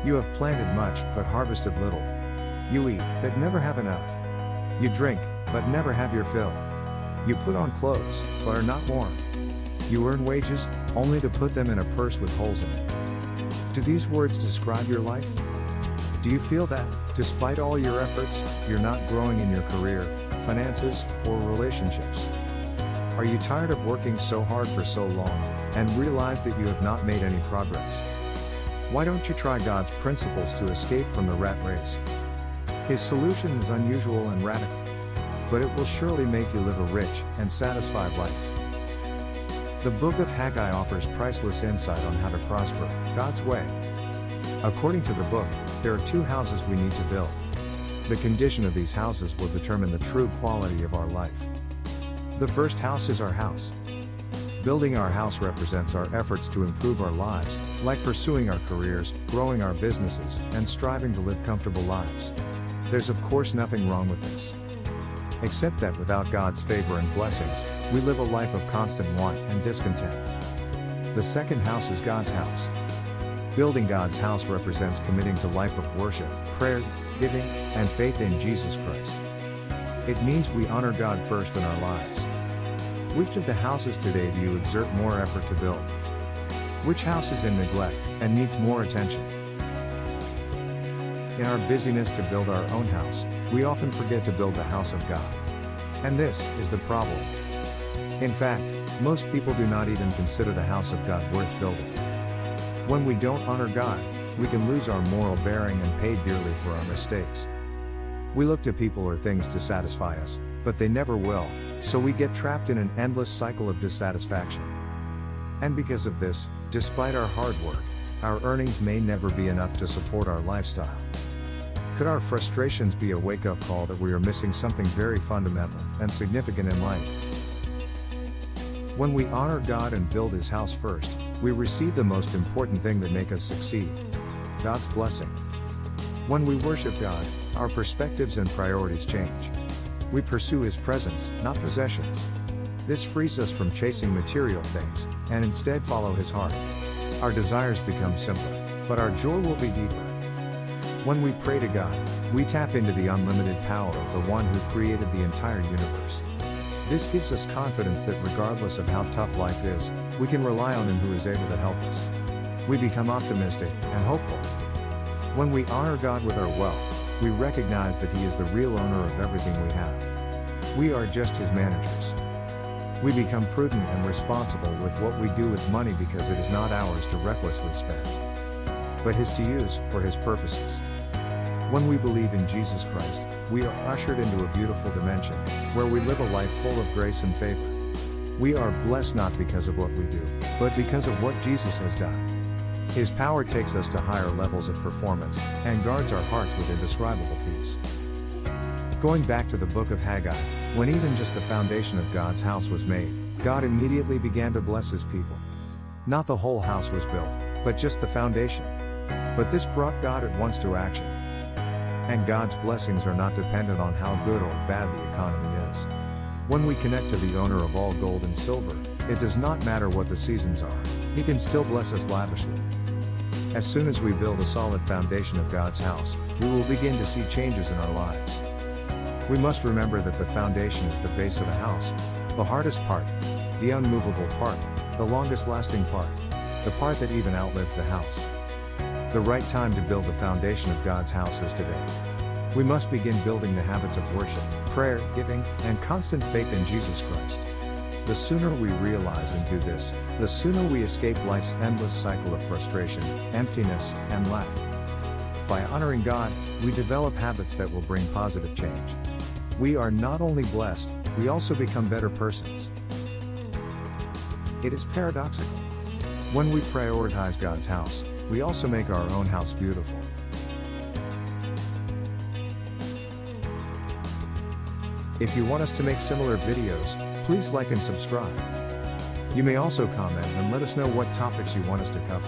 You have planted much, but harvested little. You eat, but never have enough. You drink, but never have your fill. You put on clothes, but are not warm. You earn wages, only to put them in a purse with holes in it. Do these words describe your life? Do you feel that, despite all your efforts, you're not growing in your career, finances, or relationships? Are you tired of working so hard for so long, and realize that you have not made any progress? Why don't you try God's principles to escape from the rat race? His solution is unusual and radical, but it will surely make you live a rich and satisfied life. The book of Haggai offers priceless insight on how to prosper God's way. According to the book, there are 2 houses we need to build. The condition of these houses will determine the true quality of our life. The first house is our house. Building our house represents our efforts to improve our lives, like pursuing our careers, growing our businesses, and striving to live comfortable lives. There's of course nothing wrong with this. Except that without God's favor and blessings, we live a life of constant want and discontent. The second house is God's house. Building God's house represents committing to a life of worship, prayer, giving, and faith in Jesus Christ. It means we honor God first in our lives. Which of the houses today do you exert more effort to build? Which house is in neglect and needs more attention? In our busyness to build our own house, we often forget to build the house of God. And this is the problem. In fact, most people do not even consider the house of God worth building. When we don't honor God, we can lose our moral bearing and pay dearly for our mistakes. We look to people or things to satisfy us, but they never will, so we get trapped in an endless cycle of dissatisfaction. And because of this, despite our hard work, our earnings may never be enough to support our lifestyle. Could our frustrations be a wake-up call that we are missing something very fundamental and significant in life? When we honor God and build His house first, we receive the most important thing that makes us succeed: God's blessing. When we worship God, our perspectives and priorities change. We pursue His presence, not possessions. This frees us from chasing material things, and instead follow His heart. Our desires become simpler, but our joy will be deeper. When we pray to God, we tap into the unlimited power of the One who created the entire universe. This gives us confidence that regardless of how tough life is, we can rely on Him who is able to help us. We become optimistic and hopeful. When we honor God with our wealth, we recognize that He is the real owner of everything we have. We are just His managers. We become prudent and responsible with what we do with money because it is not ours to recklessly spend, but His to use for His purposes. When we believe in Jesus Christ, we are ushered into a beautiful dimension, where we live a life full of grace and favor. We are blessed not because of what we do, but because of what Jesus has done. His power takes us to higher levels of performance, and guards our hearts with indescribable peace. Going back to the book of Haggai, when even just the foundation of God's house was made, God immediately began to bless His people. Not the whole house was built, but just the foundation. But this brought God at once to action. And God's blessings are not dependent on how good or bad the economy is. When we connect to the owner of all gold and silver, it does not matter what the seasons are, He can still bless us lavishly. As soon as we build a solid foundation of God's house, we will begin to see changes in our lives. We must remember that the foundation is the base of a house, the hardest part, the unmovable part, the longest lasting part, the part that even outlives the house. The right time to build the foundation of God's house is today. We must begin building the habits of worship, prayer, giving, and constant faith in Jesus Christ. The sooner we realize and do this, the sooner we escape life's endless cycle of frustration, emptiness, and lack. By honoring God, we develop habits that will bring positive change. We are not only blessed, we also become better persons. It is paradoxical. When we prioritize God's house, we also make our own house beautiful. If you want us to make similar videos, please like and subscribe. You may also comment and let us know what topics you want us to cover.